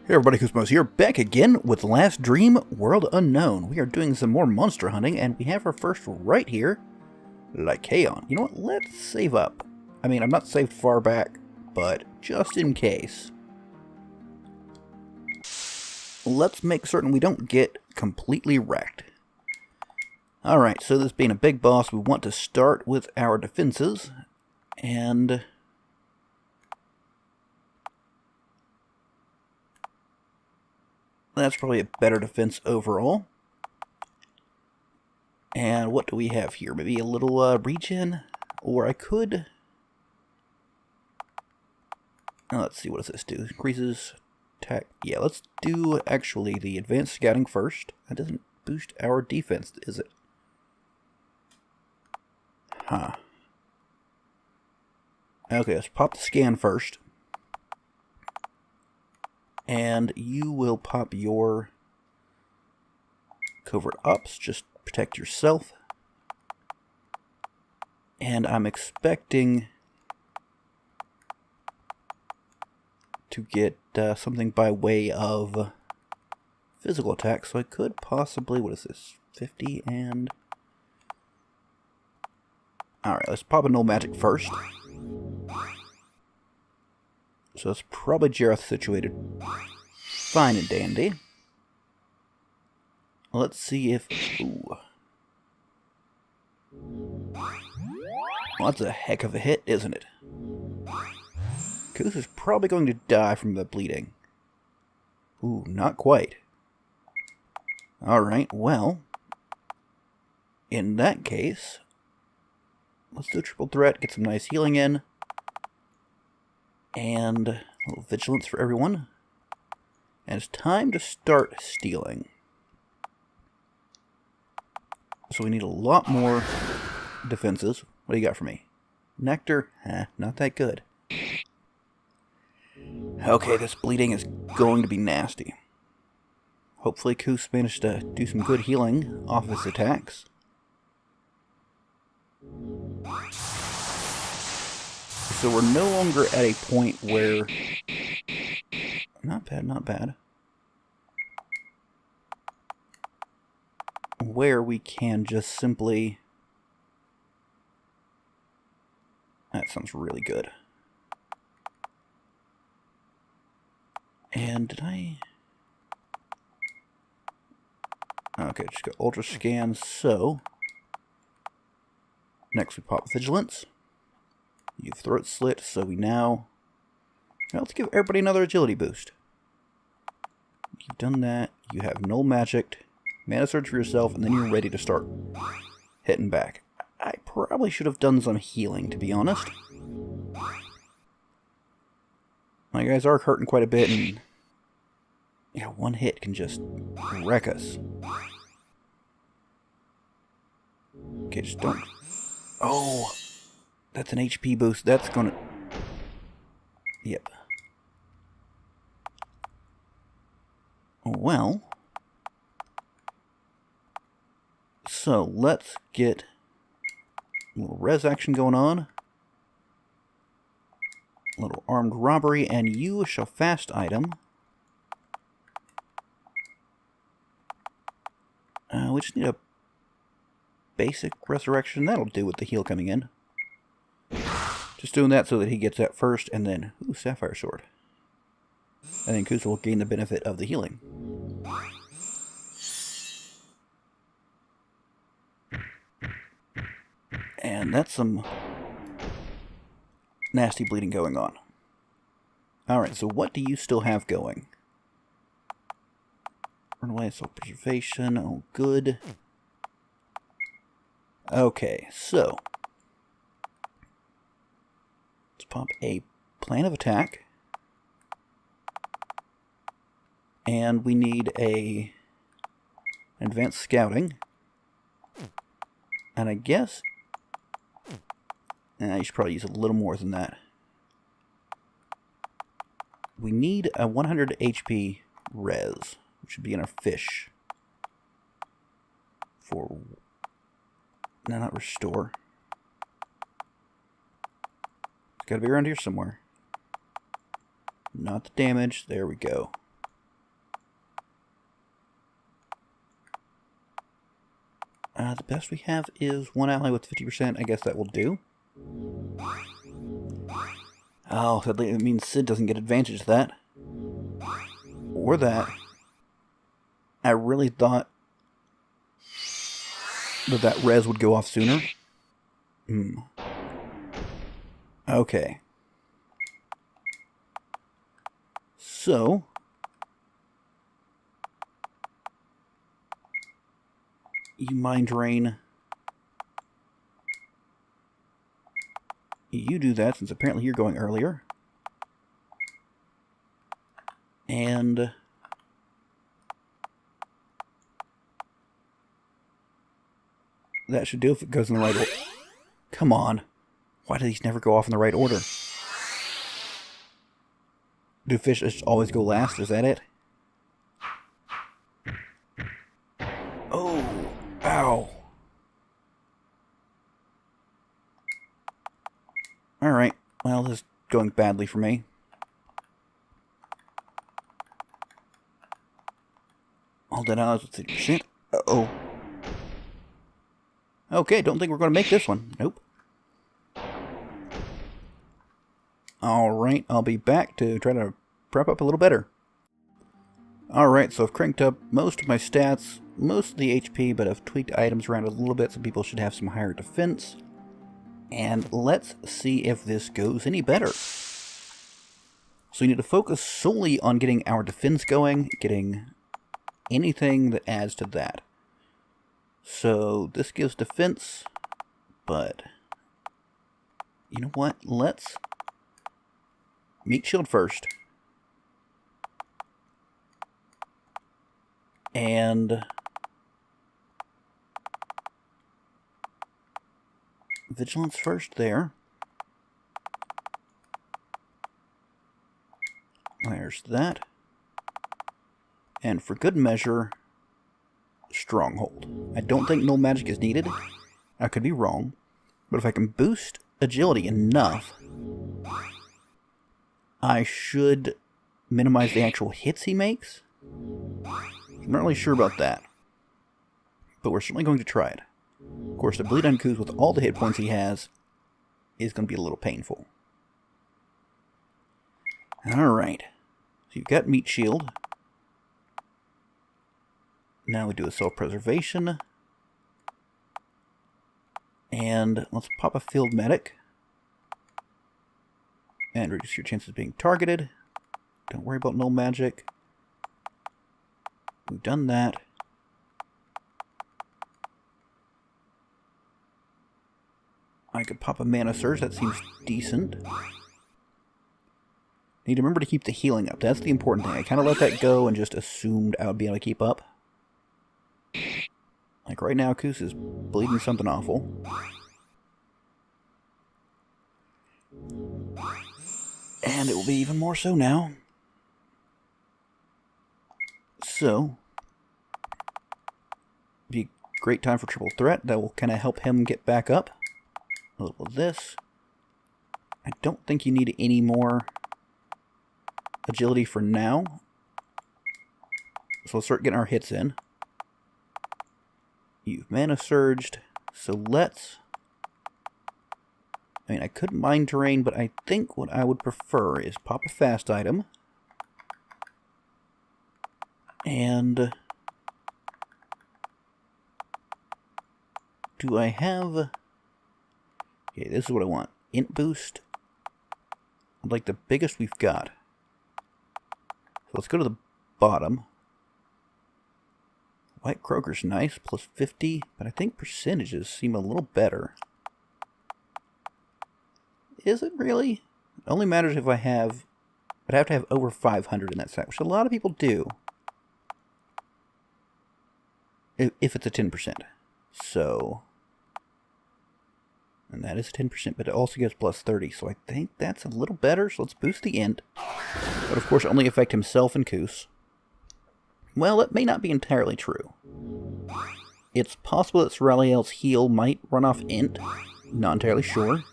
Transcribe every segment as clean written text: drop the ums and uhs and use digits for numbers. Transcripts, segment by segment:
Hey everybody, Koosemose here, back again with Last Dream World Unknown. We are doing some more monster hunting, and we have our first right here, Lycaon. You know what, let's save up. I mean, I'm not saved far back, but just in case. Let's make certain we don't get completely wrecked. Alright, so this being a big boss, we want to start with our defenses, and that's probably a better defense overall. And what do we have here? Maybe a little regen? Or I could... let's see, what does this do? Increases attack. Yeah, let's do actually the advanced scouting first. That doesn't boost our defense, is it? Huh. Okay, let's pop the scan first. And you will pop your covert ops, just protect yourself. And I'm expecting to get something by way of physical attack, so I could possibly, what is this, 50 and... Alright, let's pop a null magic first. So it's probably Jareth situated fine and dandy. Let's see if... Ooh. Well, that's a heck of a hit, isn't it? Koos is probably going to die from the bleeding. Ooh, not quite. Alright, well... in that case... let's do a triple threat, get some nice healing in. And a little vigilance for everyone. And it's time to start stealing. So we need a lot more defenses. What do you got for me? Nectar? Not that good. Okay, this bleeding is going to be nasty. Hopefully Koos managed to do some good healing off of his attacks. So we're no longer at a point where... Not bad, not bad. Where we can just simply... That sounds really good. And did I... Okay, just got ultra scan, so... Next we pop vigilance. You throat slit, so we now... let's give everybody another agility boost. You've done that. You have null magic, mana surge for yourself, and then you're ready to start hitting back. I probably should have done some healing, to be honest. My guys are hurting quite a bit, and... yeah, one hit can just wreck us. Okay, just don't... Oh! That's an HP boost. That's gonna... Yep. Well... so, let's get a little res action going on. A little armed robbery, and you shall fast item. We just need a basic resurrection. That'll do with the heal coming in. Just doing that so that he gets that first, and then... ooh, Sapphire Sword. And then Koos will gain the benefit of the healing. And that's some nasty bleeding going on. Alright, so what do you still have going? Runaway, self-preservation, oh good. Okay, so... let's pop a plan of attack. And we need a advanced scouting. And I guess... you should probably use a little more than that. We need a 100 HP res, which should be in our fish. For... no, not restore. It's gotta be around here somewhere. Not the damage. There we go. The best we have is one ally with 50%. I guess that will do. Oh, sadly, it means Sid doesn't get advantage of that. Or that. I really thought that res would go off sooner. Okay. So... you mind drain. You do that, since apparently you're going earlier. And... that should do if it goes in the right order. Come on. Why do these never go off in the right order? Do fish just always go last? Is that it? Oh! Ow! Alright. Well, this is going badly for me. All dead allies with 50%. Uh-oh. Okay, don't think we're going to make this one. Nope. Alright, I'll be back to try to prep up a little better. Alright, so I've cranked up most of my stats, most of the HP, but I've tweaked items around a little bit so people should have some higher defense. And let's see if this goes any better. So we need to focus solely on getting our defense going, getting anything that adds to that. So this gives defense, but you know what? Let's meat shield first. And vigilance first there. There's that. And for good measure, stronghold. I don't think null magic is needed. I could be wrong. But if I can boost agility enough, I should minimize the actual hits he makes. I'm not really sure about that. But we're certainly going to try it. Of course, the bleed on Koos with all the hit points he has is going to be a little painful. Alright. So you've got meat shield. Now we do a self-preservation. And let's pop a field medic. And reduce your chances of being targeted. Don't worry about null magic. We've done that. I could pop a mana surge, that seems decent. Need to remember to keep the healing up, that's the important thing. I kind of let that go and just assumed I would be able to keep up. Like right now, Koos is bleeding something awful. And it will be even more so now. So, be a great time for triple threat. That will kind of help him get back up. A little of this. I don't think you need any more agility for now. So let's start getting our hits in. You've mana surged, so let's... I mean, I could mind terrain, but I think what I would prefer is pop a fast item. And... do I have... okay, this is what I want. Int boost. I'd like the biggest we've got. So let's go to the bottom. White Croaker's nice, plus 50, but I think percentages seem a little better. Is it really? It only matters if I have... I'd have to have over 500 in that set, which a lot of people do. If it's a 10%. So... and that is 10%, but it also gives plus 30, so I think that's a little better, so let's boost the int. But of course only affect himself and Koos. Well, it may not be entirely true. It's possible that Soraliel's heal might run off int. Not entirely sure.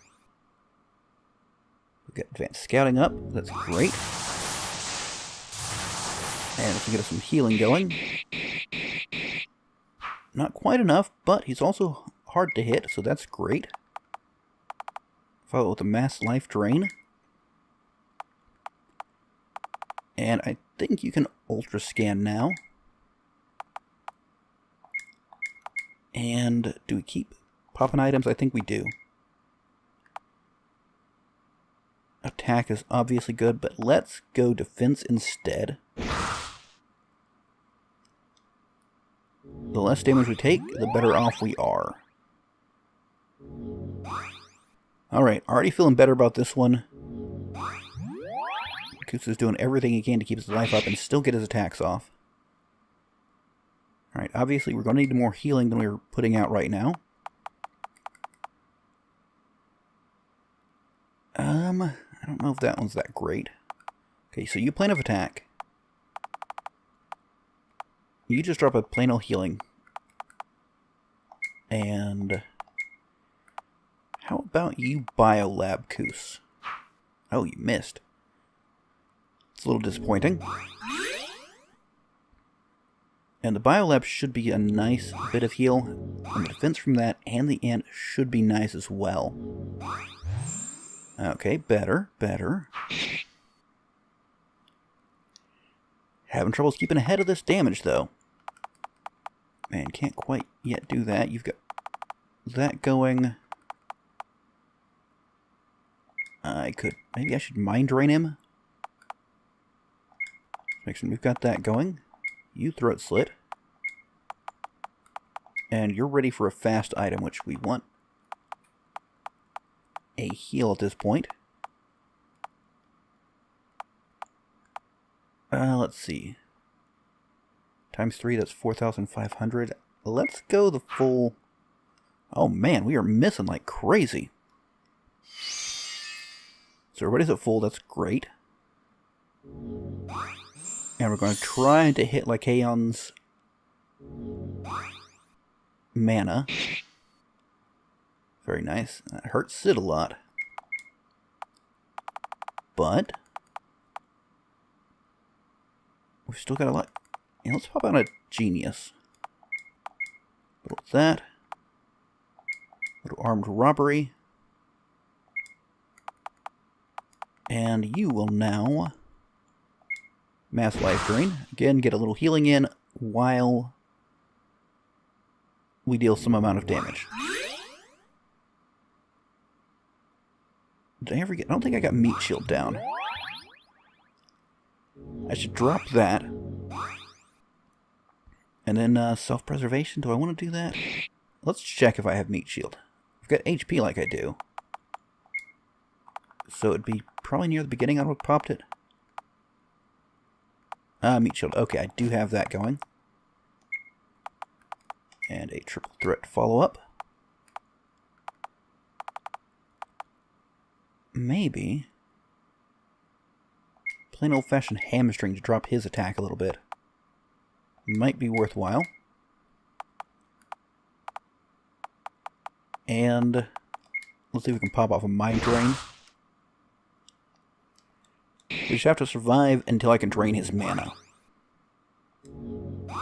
We've got advanced scouting up, that's great. And if we get some healing going. Not quite enough, but he's also hard to hit, so that's great. Follow with a mass life drain. And I think you can ultra scan now. And do we keep popping items? I think we do. Attack is obviously good, but let's go defense instead. The less damage we take, the better off we are. Alright, already feeling better about this one. Koosemose doing everything he can to keep his life up and still get his attacks off. Alright, obviously we're going to need more healing than we're putting out right now. I don't know if that one's that great. Okay, so you plan of attack. You just drop a plain old healing. And how about you Biolab, Koos? Oh, you missed. It's a little disappointing. And the Biolab should be a nice bit of heal. And the defense from that and the ant should be nice as well. Okay, better, better. Having troubles keeping ahead of this damage, though. Man, can't quite yet do that. You've got that going. Maybe I should mind drain him. Make sure we've got that going. You throat slit. And you're ready for a fast item, which we want a heal at this point. Let's see. Times 3, that's 4,500. Let's go the full... Oh man, we are missing like crazy. So everybody's at full, that's great. And we're going to try to hit Lycaon's mana. Very nice. That hurts Sid a lot. But we've still got a lot. Yeah, let's pop out a genius. Little that. Little armed robbery. And you will now mass life drain. Again, get a little healing in while we deal some amount of damage. Did I ever get... I don't think I got meat shield down. I should drop that. And then self-preservation. Do I want to do that? Let's check if I have meat shield. I've got HP like I do. So it'd be probably near the beginning I would have popped it. Meat shield. Okay, I do have that going. And a triple threat follow-up. Maybe plain old-fashioned hamstring to drop his attack a little bit. Might be worthwhile. And let's see if we can pop off a mind drain. We just have to survive until I can drain his mana.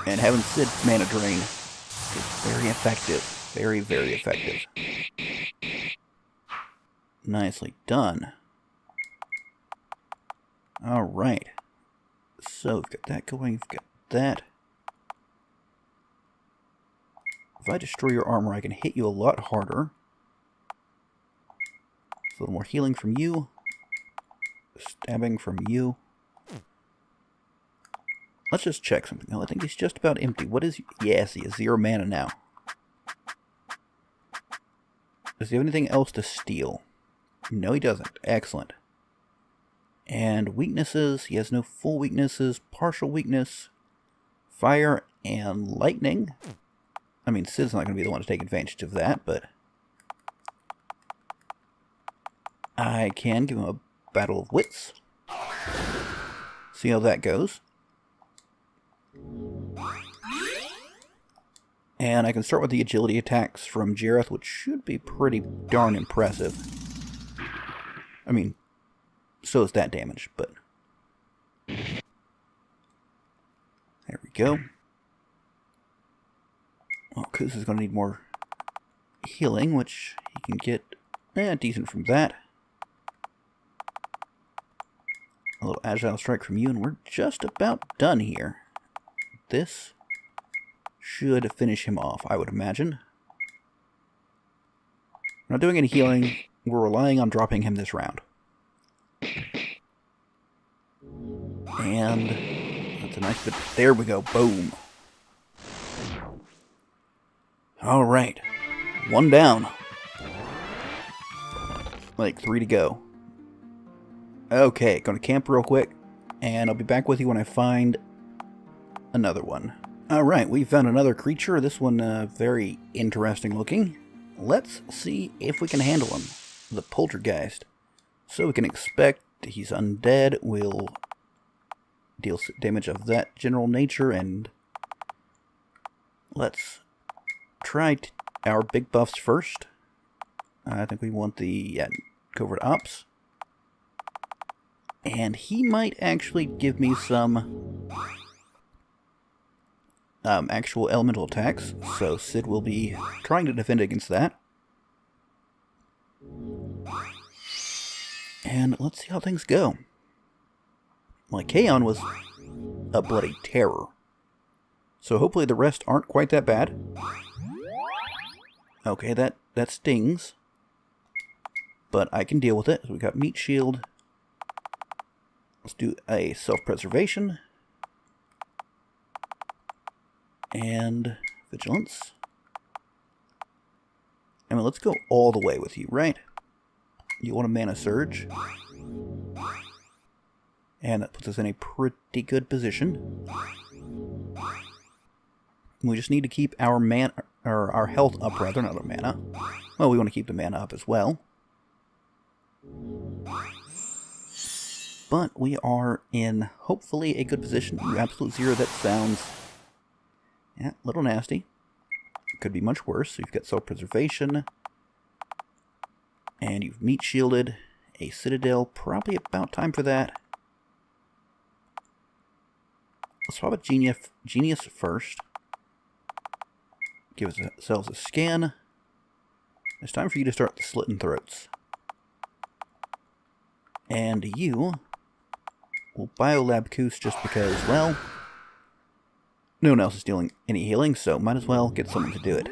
And having Sid mana drain is very effective. Very, very effective. Nicely done. Alright. So, we've got that going, we've got that. If I destroy your armor, I can hit you a lot harder. A little more healing from you. Stabbing from you. Let's just check something. No, I think he's just about empty. What is... Yes, he has 0 mana now. Does he have anything else to steal? No, he doesn't. Excellent. And weaknesses. He has no full weaknesses. Partial weakness. Fire and lightning. I mean, Sid's not going to be the one to take advantage of that, but... I can give him a Battle of Wits. See how that goes. And I can start with the agility attacks from Jareth, which should be pretty darn impressive. I mean, so is that damage, but... There we go. Well, Koos is going to need more healing, which he can get decent from that. A little agile strike from you, and we're just about done here. This should finish him off, I would imagine. We're not doing any healing. We're relying on dropping him this round. And that's a nice bit. There we go. Boom. All right. One down. Like 3 to go. Okay, gonna camp real quick, and I'll be back with you when I find another one. Alright, we found another creature. This one very interesting looking. Let's see if we can handle him. The Poltergeist. So we can expect he's undead, will deal damage of that general nature, and let's try our big buffs first. I think we want the covert ops. And he might actually give me some actual elemental attacks, so Sid will be trying to defend against that. And let's see how things go. Lycaon was a bloody terror, so hopefully the rest aren't quite that bad. Okay, that stings, but I can deal with it. So we got Meat Shield. Let's do a self-preservation. And vigilance. I mean, let's go all the way with you, right? You want a mana surge. And that puts us in a pretty good position. We just need to keep our our health up, rather, not our mana. Well, we want to keep the mana up as well. But we are in, hopefully, a good position. You absolute zero, that sounds a little nasty. Could be much worse. So you've got self-preservation. And you've meat shielded. A citadel. Probably about time for that. Let's swap a genius first. Give ourselves a scan. It's time for you to start the slitting throats. And you will biolab Koos just because, well, no one else is dealing any healing, so might as well get someone to do it.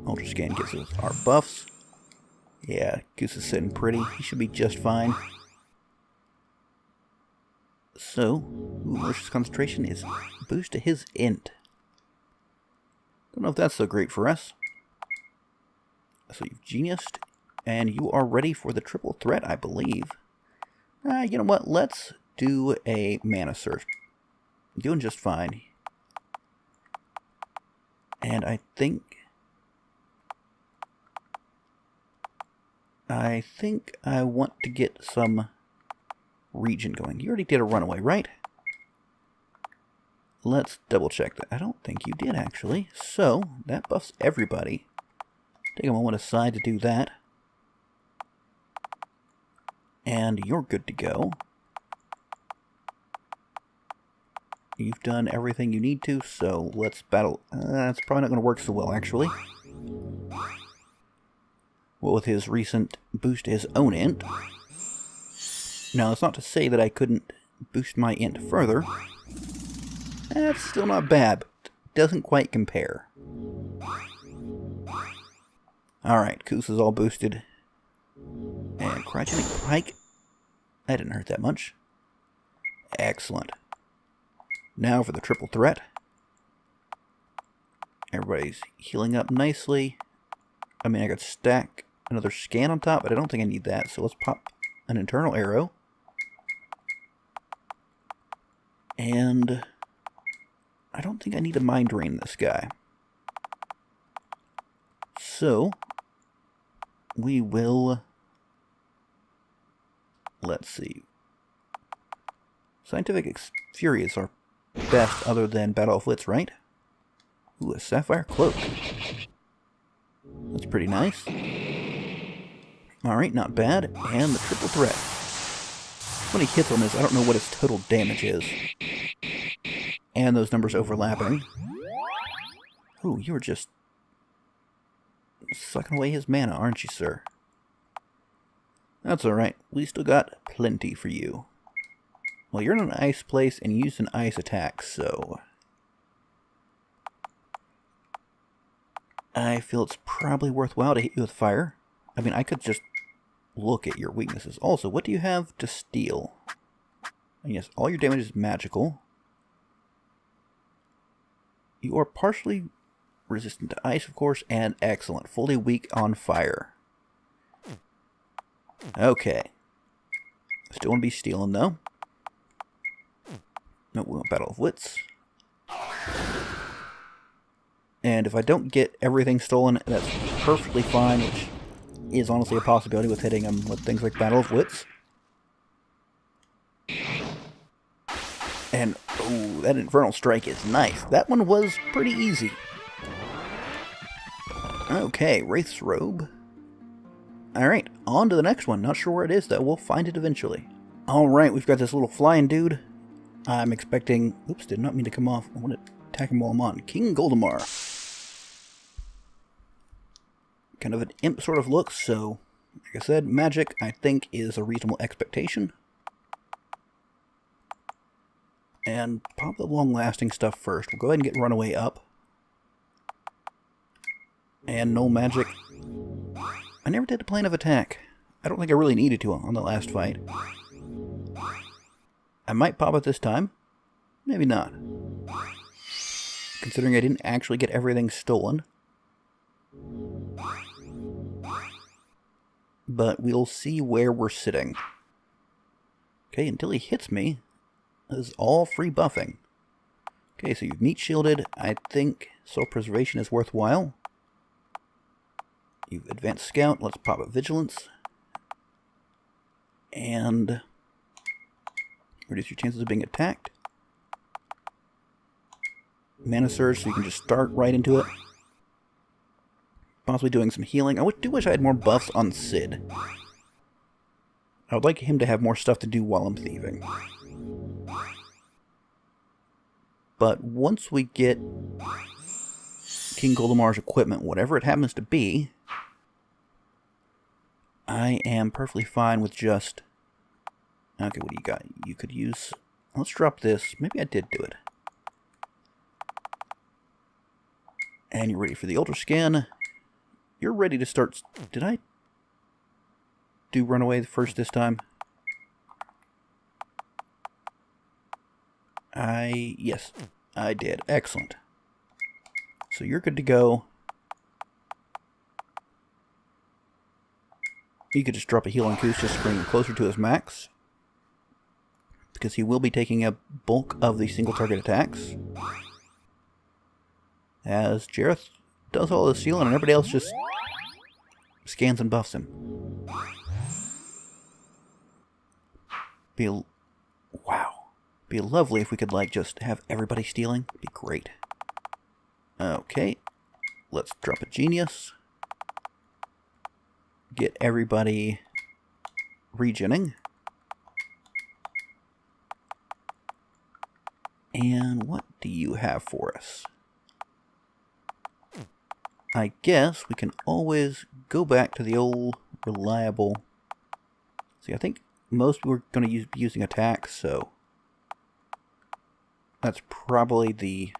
Ultra Scan gives us our buffs. Yeah, Koos is sitting pretty. He should be just fine. So, malicious concentration is boost to his int. Don't know if that's so great for us. So you've geniused, and you are ready for the triple threat, I believe. You know what? Let's do a mana surge. I'm doing just fine. And I think I want to get some region going. You already did a runaway, right? Let's double check that. I don't think you did, actually. So, that buffs everybody. Take a moment aside to do that. And you're good to go. You've done everything you need to, so let's battle. That's probably not going to work so well, actually. Well, with his recent boost to his own int. Now, that's not to say that I couldn't boost my int further. That's still not bad, but doesn't quite compare. Alright, Koos is all boosted. And cryogenic pike. That didn't hurt that much. Excellent. Now for the triple threat. Everybody's healing up nicely. I mean, I could stack another scan on top, but I don't think I need that. So let's pop an internal arrow. And I don't think I need to mind drain this guy. So we will, let's see. Scientific Fury is our best other than Battle of Wits, right? Ooh, a Sapphire Cloak. That's pretty nice. Alright, not bad. And the triple threat. When he hits on this, I don't know what his total damage is. And those numbers overlapping. Ooh, you were just sucking away his mana, aren't you, sir? That's alright. We still got plenty for you. Well, you're in an ice place and you used an ice attack, so I feel it's probably worthwhile to hit you with fire. I mean, I could just look at your weaknesses. Also, what do you have to steal? And yes, all your damage is magical. You are partially resistant to ice, of course, and excellent. Fully weak on fire. Okay. Still want to be stealing, though. No, we want Battle of Wits. And if I don't get everything stolen, that's perfectly fine, which is honestly a possibility with hitting them with things like Battle of Wits. And, oh, that Infernal Strike is nice. That one was pretty easy. Okay, Wraith's Robe. Alright, on to the next one. Not sure where it is, though. We'll find it eventually. Alright, we've got this little flying dude. I'm expecting... Oops, did not mean to come off. I want to attack him while I'm on. King Goldemar. Kind of an imp sort of look, so... Like I said, magic, I think, is a reasonable expectation. And pop the long-lasting stuff first. We'll go ahead and get Runaway up. And no magic. I never did a plan of attack. I don't think I really needed to on the last fight. I might pop it this time. Maybe not. Considering I didn't actually get everything stolen. But we'll see where we're sitting. Okay, until he hits me, this is all free buffing. Okay, so you've meat shielded. I think soul preservation is worthwhile. You've advanced scout. Let's pop up vigilance. And reduce your chances of being attacked. Mana surge, so you can just start right into it. Possibly doing some healing. I do wish I had more buffs on Sid. I would like him to have more stuff to do while I'm thieving. But once we get King Goldemar's equipment, whatever it happens to be, I am perfectly fine with just... Okay, what do you got? You could use... Let's drop this. Maybe I did do it. And you're ready for the Ultra Scan. You're ready to start... Did I do Runaway first this time? Yes, I did. Excellent. So you're good to go. You could just drop a heal on Koos just to bring him closer to his max. Because he will be taking a bulk of the single target attacks. As Jareth does all the sealing and everybody else just scans and buffs him. Wow. Be lovely if we could, like, just have everybody stealing. Be great. Okay. Let's drop a genius. Get everybody regening. And what do you have for us? I guess we can always go back to the old reliable... See, I think most people are going to be using attacks, so... That's probably the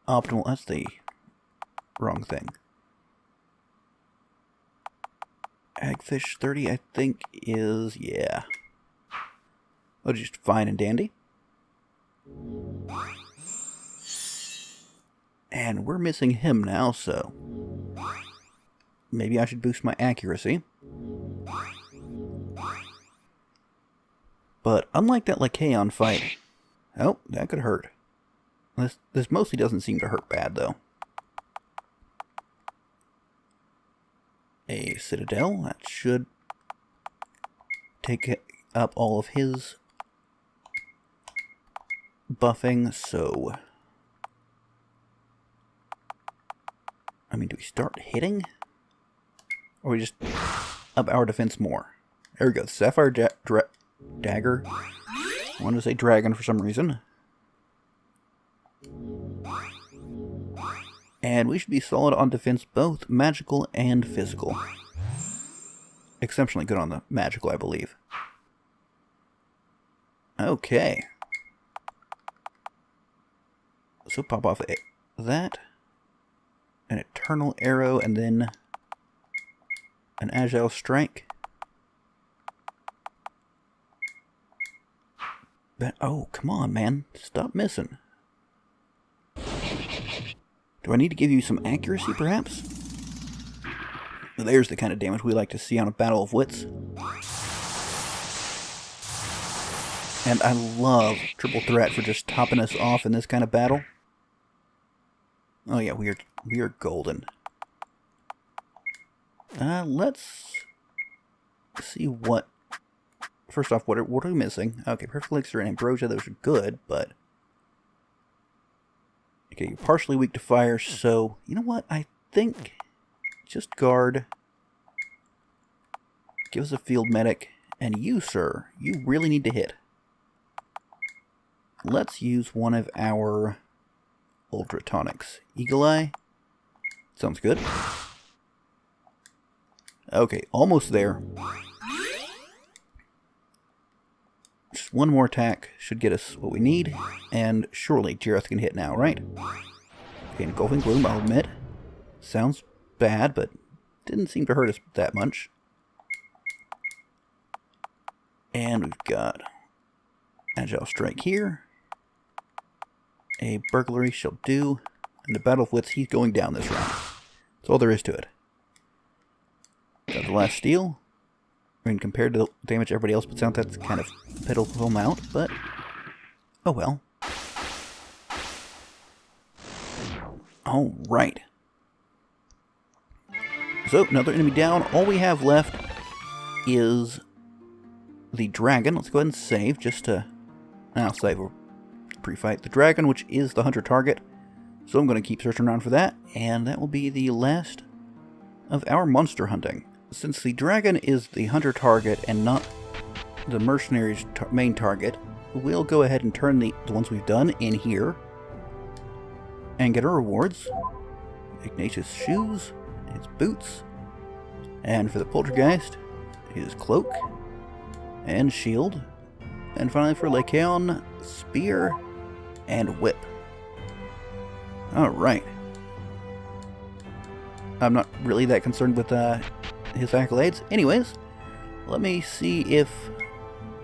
optimal... That's the wrong thing. Hagfish 30, I think, is... Yeah. Oh, just fine and dandy. And we're missing him now, so... Maybe I should boost my accuracy. But unlike that Lycaon fight... Oh, that could hurt. This mostly doesn't seem to hurt bad, though. A Citadel, that should take up all of his buffing, so... I mean, do we start hitting? Or we just up our defense more? There we go, Sapphire Dagger. I wanted to say dragon for some reason. And we should be solid on defense, both magical and physical. Exceptionally good on the magical, I believe. Okay. So pop off that. An eternal arrow, and then an agile strike. But, oh, come on, man. Stop missing. Do I need to give you some accuracy, perhaps? There's the kind of damage we like to see on a Battle of Wits. And I love Triple Threat for just topping us off in this kind of battle. Oh yeah, we are golden. Let's see what... First off, what are we missing? Okay, Perfect Elixir and Ambrosia, those are good, but... Okay, you're partially weak to fire, so... You know what? I think... Just guard. Give us a field medic. And you, sir, you really need to hit. Let's use one of our Ultra Tonics. Eagle Eye. Sounds good. Okay, almost there. Just one more attack should get us what we need. And surely Jareth can hit now, right? Okay, Engulfing Gloom, I'll admit. Sounds bad, but didn't seem to hurt us that much. And we've got Agile Strike here. A Burglary shall do. And the Battle of Wits, he's going down this round. That's all there is to it. Got the last steal. I mean, compared to the damage everybody else puts out, that's kind of pitiful amount, but... Oh well. Alright. So, another enemy down. All we have left is the dragon. Let's go ahead and save, just to... I'll save a pre-fight. The dragon, which is the hunter target. So I'm going to keep searching around for that, and that will be the last of our monster hunting. Since the dragon is the hunter target and not the mercenary's main target, we'll go ahead and turn the ones we've done in here and get our rewards. Ignatius' shoes, his boots, and for the poltergeist, his cloak and shield, and finally for Lycaon, spear and whip. Alright. I'm not really that concerned with his accolades. Anyways, let me see if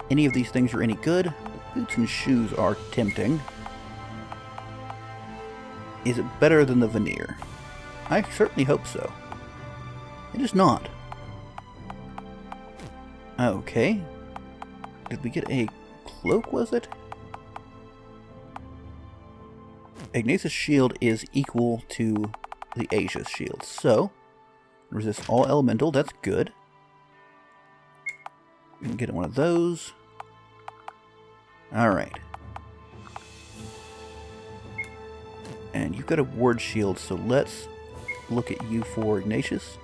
any of these things are any good. The boots and shoes are tempting. Is it better than the veneer? I certainly hope so. It is not. Okay. Did we get a cloak, was it? Ignatius' shield is equal to the Asia's shield, so resist all elemental, that's good. We can get one of those. Alright. And you've got a ward shield, so let's look at you for Ignatius.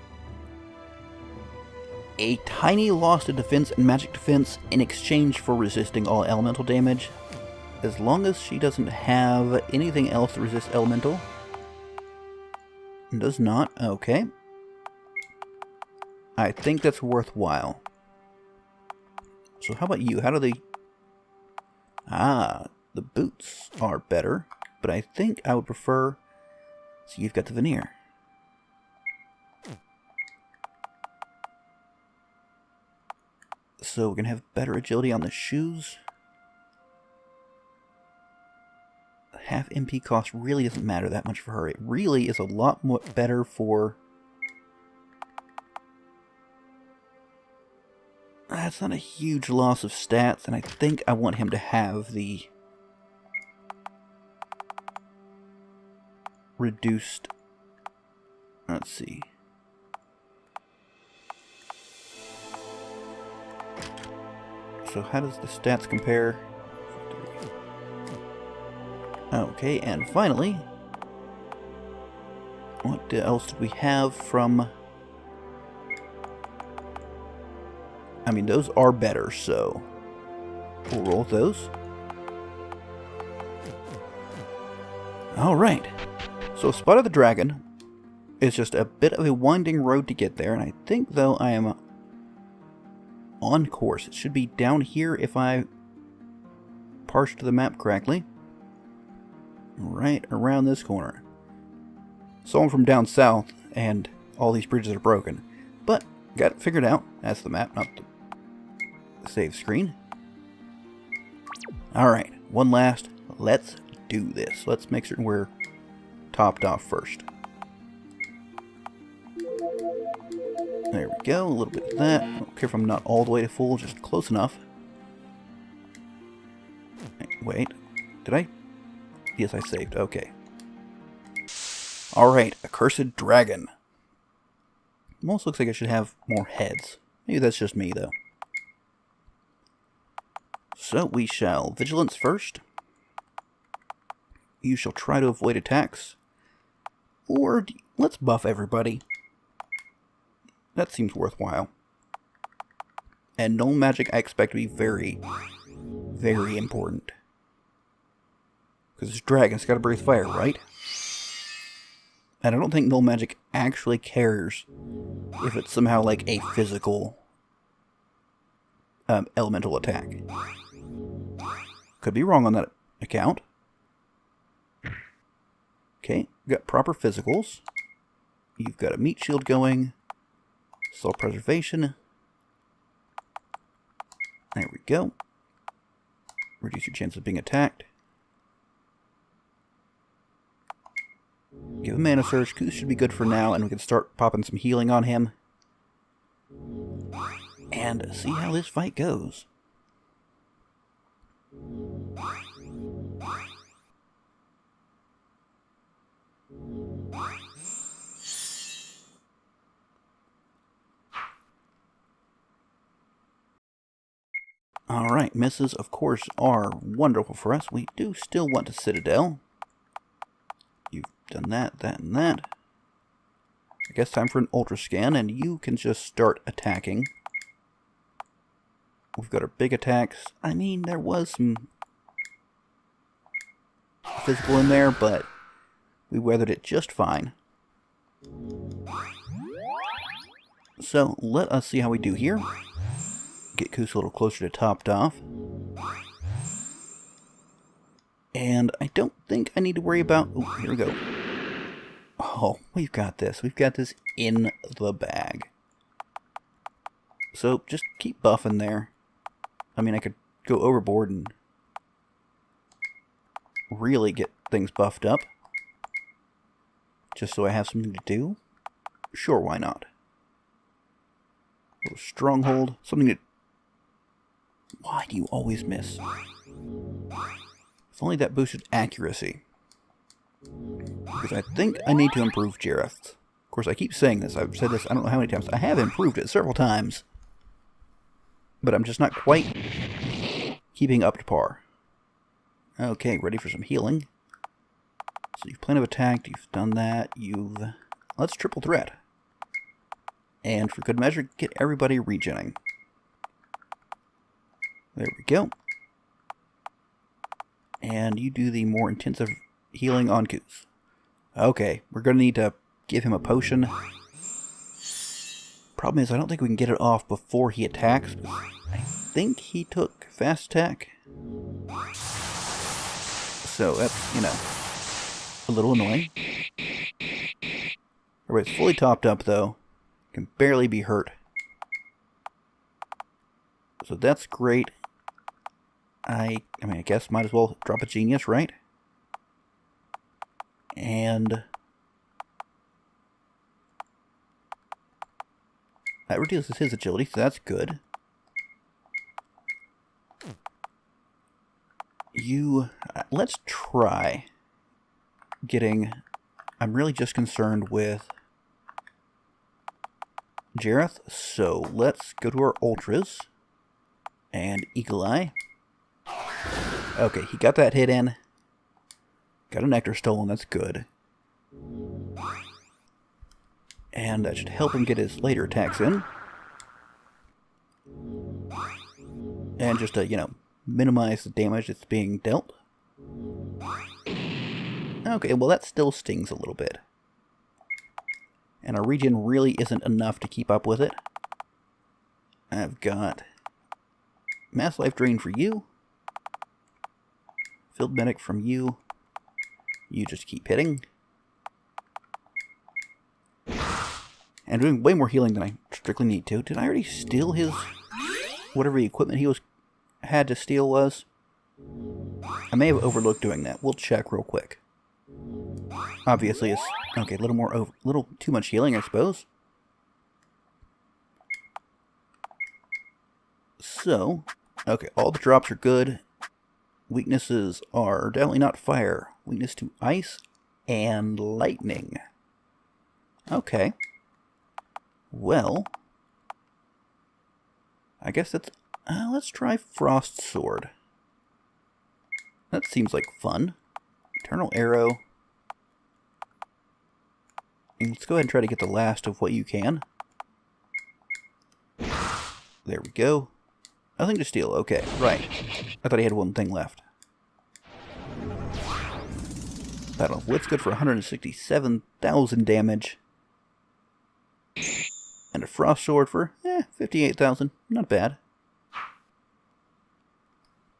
A tiny loss to defense and magic defense in exchange for resisting all elemental damage. As long as she doesn't have anything else that resists elemental. Does not, okay. I think that's worthwhile. So how about you? How do they... Ah, the boots are better, but I think I would prefer... So you've got the veneer. So we're going to have better agility on the shoes. Half MP cost really doesn't matter that much for her. It really is a lot more better for... That's not a huge loss of stats, and I think I want him to have the reduced... Let's see. So how does the stats compare? Okay, and finally, what else did we have from... I mean, those are better, so we'll roll with those. Alright, so Spot of the Dragon is just a bit of a winding road to get there, and I think, though, I am on course. It should be down here if I parsed the map correctly. Right around this corner. So I'm from down south, and all these bridges are broken. But, got it figured out. That's the map, not the save screen. Alright, one last. Let's do this. Let's make certain we're topped off first. There we go, a little bit of that. I don't care if I'm not all the way to full, just close enough. Wait, did I? Yes, I saved, okay. Alright, Accursed Dragon. Almost looks like I should have more heads. Maybe that's just me, though. So we shall Vigilance first. You shall try to avoid attacks. Or let's buff everybody. That seems worthwhile. And Null Magic I expect to be very, very important. Because this dragon's got to breathe fire, right? And I don't think Null Magic actually cares if it's somehow like a physical elemental attack. Could be wrong on that account. Okay, got proper physicals. You've got a meat shield going. Self-preservation. There we go. Reduce your chance of being attacked. Give a mana surge. Koos should be good for now, and we can start popping some healing on him. And see how this fight goes. Alright, misses, of course, are wonderful for us. We do still want to Citadel. You've done that, and that. I guess time for an Ultra Scan, and you can just start attacking. We've got our big attacks. I mean, there was some physical in there, but we weathered it just fine. So, let us see how we do here. Get Koos a little closer to topped off. And I don't think I need to worry about... Oh, here we go. Oh, we've got this. We've got this in the bag. So, just keep buffing there. I mean, I could go overboard and really get things buffed up. Just so I have something to do. Sure, why not? A little stronghold. Something to... Why do you always miss? If only that boosted accuracy. Because I think I need to improve Jareth. Of course, I keep saying this. I've said this I don't know how many times. I have improved it several times. But I'm just not quite keeping up to par. Okay, ready for some healing. So you've plan of attack, you've done that, let's triple threat. And for good measure, get everybody regening. There we go. And you do the more intensive healing on Koos. Okay, we're going to need to give him a potion. Problem is, I don't think we can get it off before he attacks. I think he took fast attack. So that's, a little annoying. Everybody's fully topped up, though. Can barely be hurt. So that's great. I guess might as well drop a genius, right? And that reduces his agility, so that's good. Let's try getting... I'm really just concerned with Jareth, so let's go to our Ultras. And Eagle Eye. Okay, he got that hit in. Got a Nectar stolen, that's good. And that should help him get his later attacks in. And just to, minimize the damage that's being dealt. Okay, well that still stings a little bit. And our regen really isn't enough to keep up with it. I've got Mass Life Drain for you. Field Medic from you. You just keep hitting. And doing way more healing than I strictly need to. Did I already steal his... whatever the equipment he had to steal was? I may have overlooked doing that. We'll check real quick. Obviously it's... okay, a little too much healing, I suppose. So, okay, all the drops are good. Weaknesses are definitely not fire. Weakness to ice and lightning. Okay. Well, I guess that's... let's try Frost Sword. That seems like fun. Eternal Arrow. And let's go ahead and try to get the last of what you can. There we go. Nothing to steal. Okay, right. I thought he had one thing left. Battle of Wits, good for 167,000 damage. And a Frost Sword for 58,000. Not bad.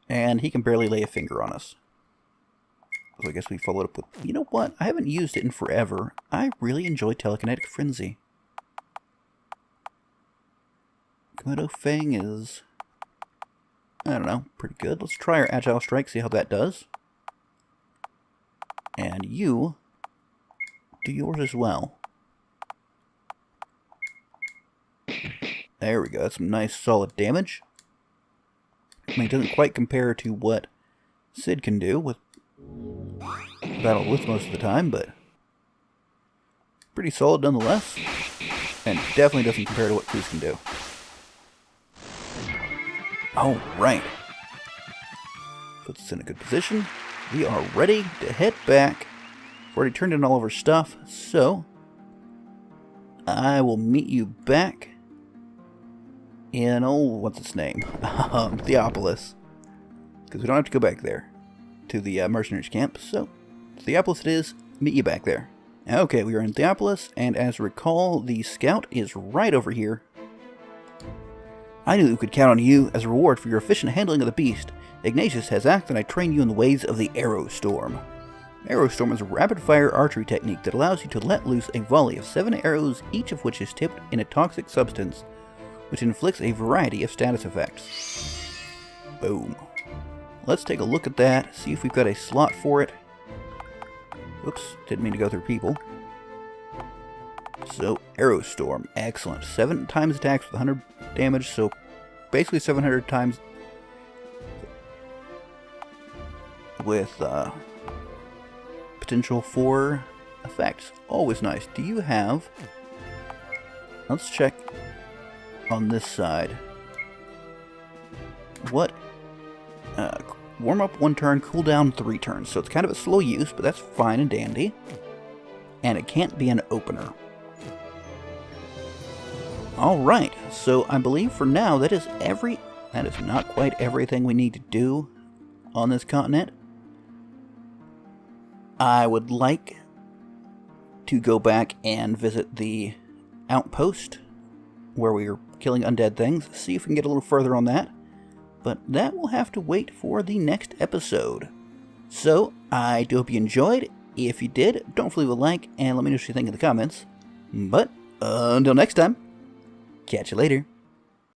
And he can barely lay a finger on us. So I guess we followed up with... you know what? I haven't used it in forever. I really enjoy Telekinetic Frenzy. Komodo Fang is... I don't know, pretty good. Let's try our Agile Strike, see how that does. And you do yours as well. There we go. That's some nice solid damage. I mean, it doesn't quite compare to what Sid can do with Battle with most of the time, but pretty solid nonetheless. And definitely doesn't compare to what Koos can do. Alright. Puts us in a good position. We are ready to head back. We've already turned in all of our stuff, so I will meet you back in, what's its name? Theopolis. Because we don't have to go back there to the mercenaries camp, so Theopolis it is. Meet you back there. Okay, we are in Theopolis, and as you recall, the scout is right over here. I knew we could count on you as a reward for your efficient handling of the beast. Ignatius has asked that I train you in the ways of the Arrow Storm. Arrow Storm is a rapid-fire archery technique that allows you to let loose a volley of 7 arrows, each of which is tipped in a toxic substance, which inflicts a variety of status effects. Boom. Let's take a look at that, see if we've got a slot for it. Oops, didn't mean to go through people. So, Arrow Storm, excellent. 7 times attacks with 100 damage, so basically 700 times with potential for effects. Always nice. Do you have... let's check on this side. What? Warm up 1 turn, cool down 3 turns. So it's kind of a slow use, but that's fine and dandy. And it can't be an opener. Alright, so I believe for now that is not quite everything we need to do on this continent. I would like to go back and visit the outpost where we are killing undead things, see if we can get a little further on that. But that will have to wait for the next episode. So, I do hope you enjoyed. If you did, don't forget to leave a like and let me know what you think in the comments. But, until next time, catch you later.